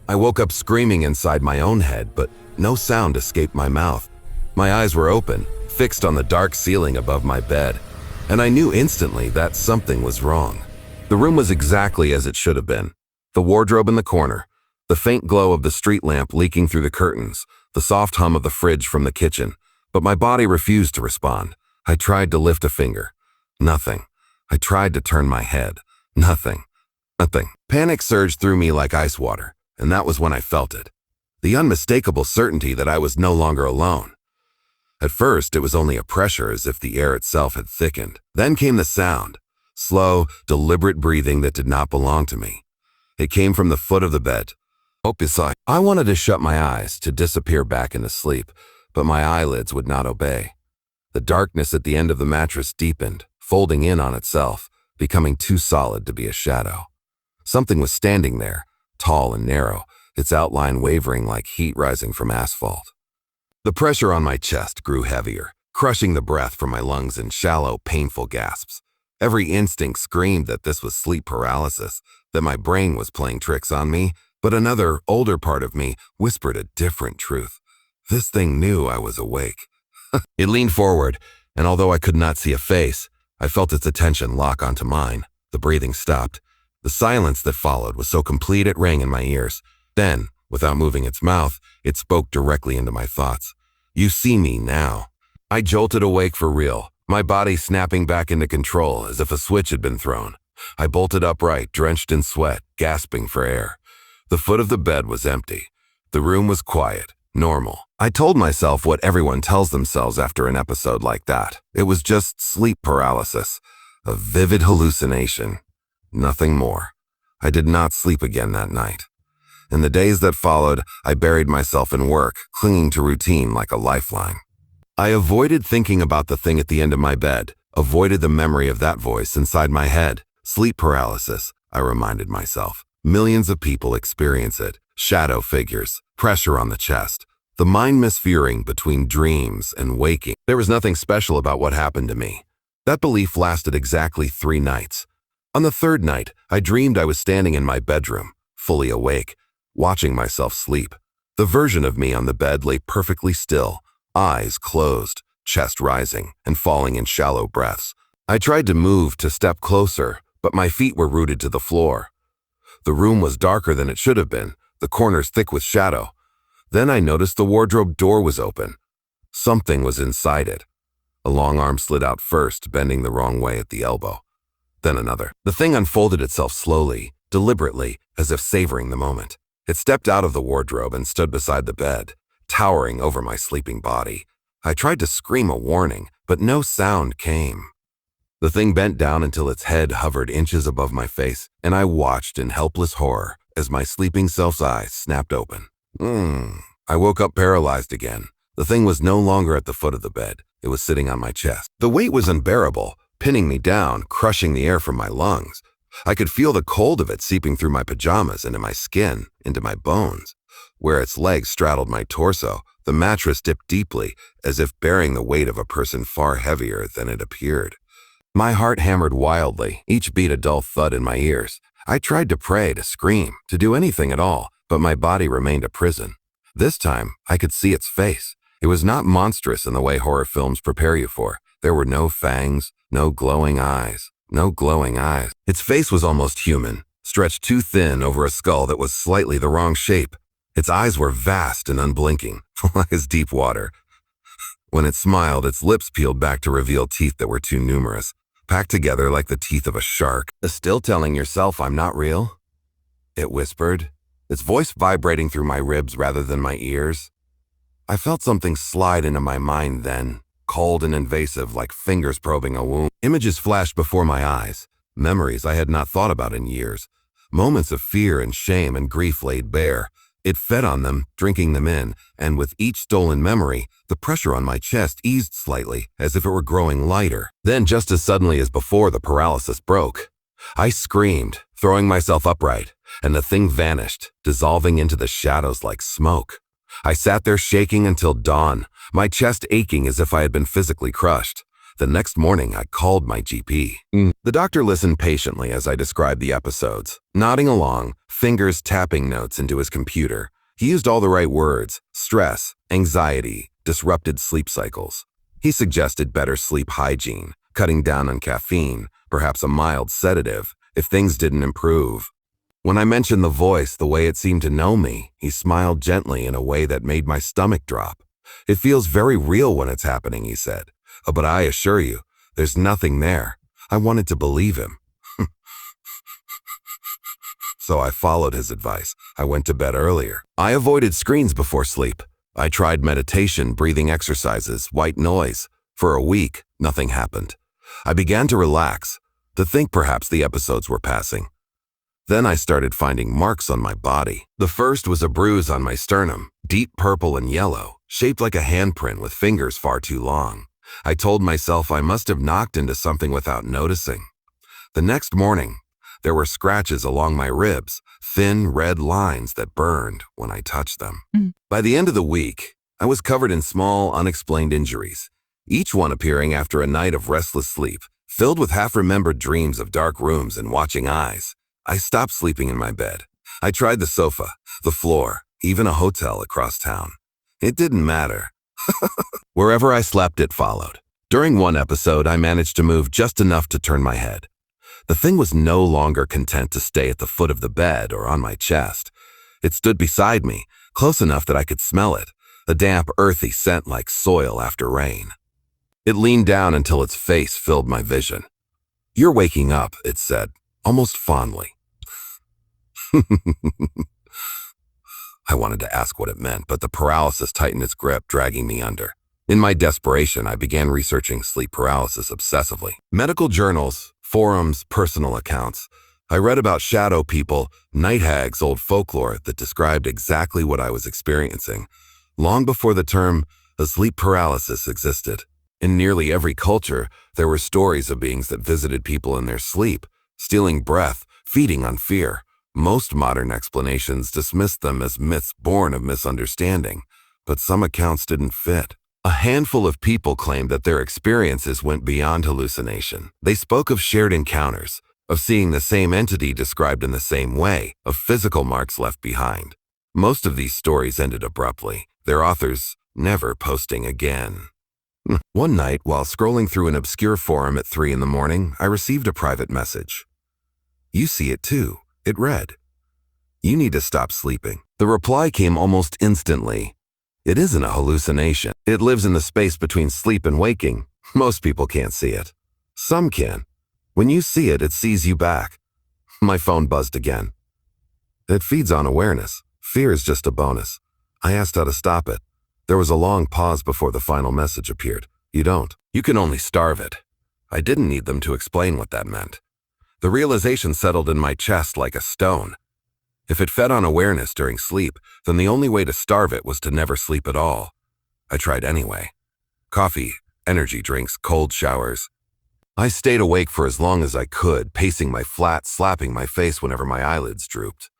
I woke up screaming inside my own head, but no sound escaped my mouth. My eyes were open, fixed on the dark ceiling above my bed, and I knew instantly that something was wrong. The room was exactly as it should have been. The wardrobe in the corner, the faint glow of the street lamp leaking through the curtains, the soft hum of the fridge from the kitchen, but my body refused to respond. I tried to lift a finger. Nothing. I tried to turn my head. Nothing. Nothing. Panic surged through me like ice water, and that was when I felt it. The unmistakable certainty that I was no longer alone. At first, it was only a pressure, as if the air itself had thickened. Then came the sound, slow, deliberate breathing that did not belong to me. It came from the foot of the bed. I wanted to shut my eyes, to disappear back into sleep, but my eyelids would not obey. The darkness at the end of the mattress deepened, folding in on itself, becoming too solid to be a shadow. Something was standing there, tall and narrow, its outline wavering like heat rising from asphalt. The pressure on my chest grew heavier, crushing the breath from my lungs in shallow, painful gasps. Every instinct screamed that this was sleep paralysis, that my brain was playing tricks on me, but another, older part of me whispered a different truth. This thing knew I was awake. It leaned forward, and although I could not see a face, I felt its attention lock onto mine. The breathing stopped. The silence that followed was so complete it rang in my ears. Then, without moving its mouth, it spoke directly into my thoughts. "You see me now." I jolted awake for real, my body snapping back into control as if a switch had been thrown. I bolted upright, drenched in sweat, gasping for air. The foot of the bed was empty. The room was quiet, normal. I told myself what everyone tells themselves after an episode like that. It was just sleep paralysis, a vivid hallucination. Nothing more. I did not sleep again that night. In the days that followed, I buried myself in work, clinging to routine like a lifeline. I avoided thinking about the thing at the end of my bed, avoided the memory of that voice inside my head. Sleep paralysis, I reminded myself. Millions of people experience it. Shadow figures, pressure on the chest, the mind misveering between dreams and waking. There was nothing special about what happened to me. That belief lasted exactly 3 nights. On the 3rd night, I dreamed I was standing in my bedroom, fully awake, watching myself sleep. The version of me on the bed lay perfectly still, eyes closed, chest rising and falling in shallow breaths. I tried to move, to step closer, but my feet were rooted to the floor. The room was darker than it should have been, the corners thick with shadow. Then I noticed the wardrobe door was open. Something was inside it. A long arm slid out first, bending the wrong way at the elbow. Then another. The thing unfolded itself slowly, deliberately, as if savoring the moment. It stepped out of the wardrobe and stood beside the bed, towering over my sleeping body. I tried to scream a warning, but no sound came. The thing bent down until its head hovered inches above my face, and I watched in helpless horror as my sleeping self's eyes snapped open. I woke up paralyzed again. The thing was no longer at the foot of the bed. It was sitting on my chest. The weight was unbearable, pinning me down, crushing the air from my lungs. I could feel the cold of it seeping through my pajamas, into my skin, into my bones. Where its legs straddled my torso, the mattress dipped deeply, as if bearing the weight of a person far heavier than it appeared. My heart hammered wildly, each beat a dull thud in my ears. I tried to pray, to scream, to do anything at all, but my body remained a prison. This time, I could see its face. It was not monstrous in the way horror films prepare you for. There were no fangs, no glowing eyes. No glowing eyes. Its face was almost human, stretched too thin over a skull that was slightly the wrong shape. Its eyes were vast and unblinking, like as deep water. When it smiled, its lips peeled back to reveal teeth that were too numerous, packed together like the teeth of a shark. "Still telling yourself I'm not real?" it whispered, its voice vibrating through my ribs rather than my ears. I felt something slide into my mind then, cold and invasive, like fingers probing a wound. Images flashed before my eyes, memories I had not thought about in years, moments of fear and shame and grief laid bare. It fed on them, drinking them in, and with each stolen memory, the pressure on my chest eased slightly, as if it were growing lighter. Then, just as suddenly as before, the paralysis broke. I screamed, throwing myself upright, and the thing vanished, dissolving into the shadows like smoke. I sat there shaking until dawn, my chest aching as if I had been physically crushed. The next morning, I called my GP. The doctor listened patiently as I described the episodes, nodding along, fingers tapping notes into his computer. He used all the right words: stress, anxiety, disrupted sleep cycles. He suggested better sleep hygiene, cutting down on caffeine, perhaps a mild sedative, if things didn't improve. When I mentioned the voice, the way it seemed to know me, he smiled gently in a way that made my stomach drop. "It feels very real when it's happening," he said. "But I assure you, there's nothing there." I wanted to believe him. So I followed his advice. I went to bed earlier. I avoided screens before sleep. I tried meditation, breathing exercises, white noise. For a week, nothing happened. I began to relax, to think perhaps the episodes were passing. Then I started finding marks on my body. The first was a bruise on my sternum, deep purple and yellow, shaped like a handprint with fingers far too long. I told myself I must have knocked into something without noticing. The next morning, there were scratches along my ribs, thin red lines that burned when I touched them. By the end of the week, I was covered in small, unexplained injuries, each one appearing after a night of restless sleep, filled with half-remembered dreams of dark rooms and watching eyes. I stopped sleeping in my bed. I tried the sofa, the floor, even a hotel across town. It didn't matter. Wherever I slept, it followed. During one episode, I managed to move just enough to turn my head. The thing was no longer content to stay at the foot of the bed or on my chest. It stood beside me, close enough that I could smell it, a damp, earthy scent like soil after rain. It leaned down until its face filled my vision. "You're waking up," it said, almost fondly. I wanted to ask what it meant, but the paralysis tightened its grip, dragging me under. In my desperation, I began researching sleep paralysis obsessively. Medical journals, forums, personal accounts. I read about shadow people, night hags, old folklore that described exactly what I was experiencing, long before the term sleep paralysis existed. In nearly every culture, there were stories of beings that visited people in their sleep, stealing breath, feeding on fear. Most modern explanations dismissed them as myths born of misunderstanding, but some accounts didn't fit. A handful of people claimed that their experiences went beyond hallucination. They spoke of shared encounters, of seeing the same entity described in the same way, of physical marks left behind. Most of these stories ended abruptly, their authors never posting again. One night, while scrolling through an obscure forum at 3 a.m, I received a private message. "You see it too," it read. "You need to stop sleeping." The reply came almost instantly. "It isn't a hallucination. It lives in the space between sleep and waking. Most people can't see it. Some can. When you see it, it sees you back." My phone buzzed again. "It feeds on awareness. Fear is just a bonus." I asked how to stop it. There was a long pause before the final message appeared. "You don't. You can only starve it." I didn't need them to explain what that meant. The realization settled in my chest like a stone. If it fed on awareness during sleep, then the only way to starve it was to never sleep at all. I tried anyway. Coffee, energy drinks, cold showers. I stayed awake for as long as I could, pacing my flat, slapping my face whenever my eyelids drooped.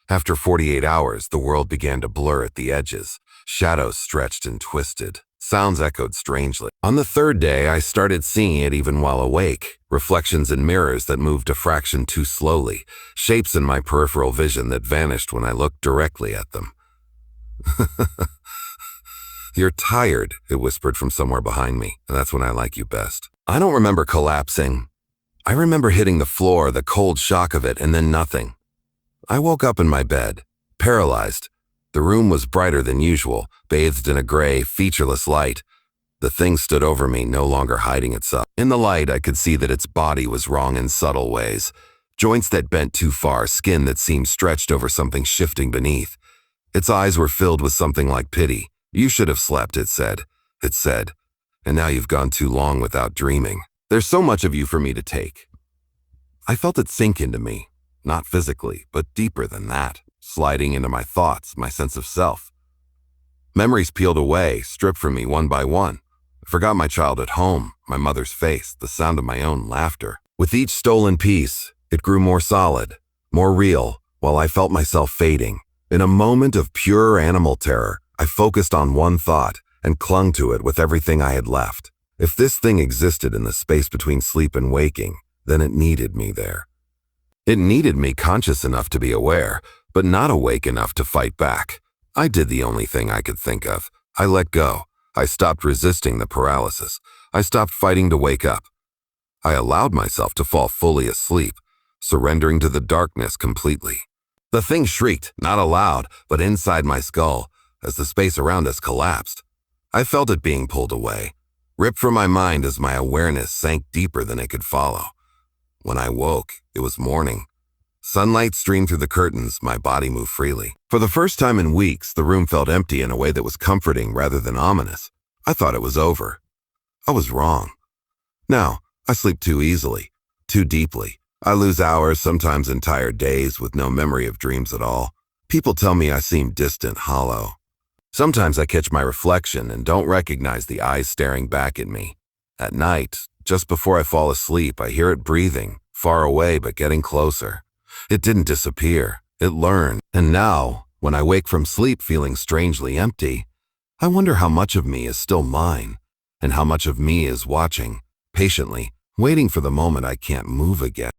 After 48 hours, the world began to blur at the edges. Shadows stretched and twisted. Sounds echoed strangely. On the third day, I started seeing it even while awake. Reflections in mirrors that moved a fraction too slowly. Shapes in my peripheral vision that vanished when I looked directly at them. "You're tired," it whispered from somewhere behind me, and that's when I like you best. I don't remember collapsing. I remember hitting the floor, the cold shock of it, and then nothing. I woke up in my bed, paralyzed. The room was brighter than usual, bathed in a gray, featureless light. The thing stood over me, no longer hiding itself. In the light, I could see that its body was wrong in subtle ways. Joints that bent too far, skin that seemed stretched over something shifting beneath. Its eyes were filled with something like pity. "You should have slept," it said. It said, "and now you've gone too long without dreaming. There's so much of you for me to take." I felt it sink into me, not physically, but deeper than that, sliding into my thoughts, my sense of self. Memories peeled away, stripped from me one by one. I forgot my childhood home, my mother's face, the sound of my own laughter. With each stolen piece, it grew more solid, more real, while I felt myself fading. In a moment of pure animal terror, I focused on one thought and clung to it with everything I had left. If this thing existed in the space between sleep and waking, then it needed me there. It needed me conscious enough to be aware, but not awake enough to fight back. I did the only thing I could think of. I let go. I stopped resisting the paralysis. I stopped fighting to wake up. I allowed myself to fall fully asleep, surrendering to the darkness completely. The thing shrieked, not aloud, but inside my skull, as the space around us collapsed. I felt it being pulled away, ripped from my mind as my awareness sank deeper than it could follow. When I woke, it was morning. Sunlight streamed through the curtains, my body moved freely. For the first time in weeks, the room felt empty in a way that was comforting rather than ominous. I thought it was over. I was wrong. Now, I sleep too easily, too deeply. I lose hours, sometimes entire days, with no memory of dreams at all. People tell me I seem distant, hollow. Sometimes I catch my reflection and don't recognize the eyes staring back at me. At night, just before I fall asleep, I hear it breathing, far away but getting closer. It didn't disappear, it learned. And now, when I wake from sleep feeling strangely empty, I wonder how much of me is still mine, and how much of me is watching, patiently, waiting for the moment I can't move again.